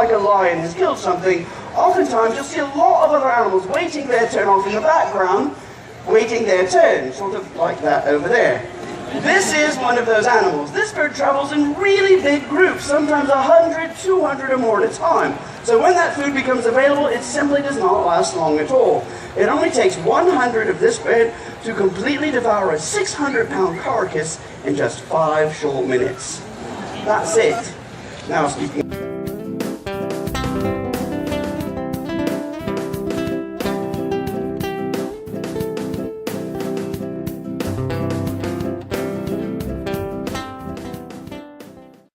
like a lion has killed something, oftentimes you'll see a lot of other animals waiting their turn off in the background, waiting their turn, sort of like that over there. This is one of those animals. This bird travels in really big groups, sometimes 100, 200 or more at a time. So when that food becomes available, it simply does not last long at all. It only takes 100 of this bird to completely devour a 600-pound carcass in just 5 short minutes. That's it. Now speaking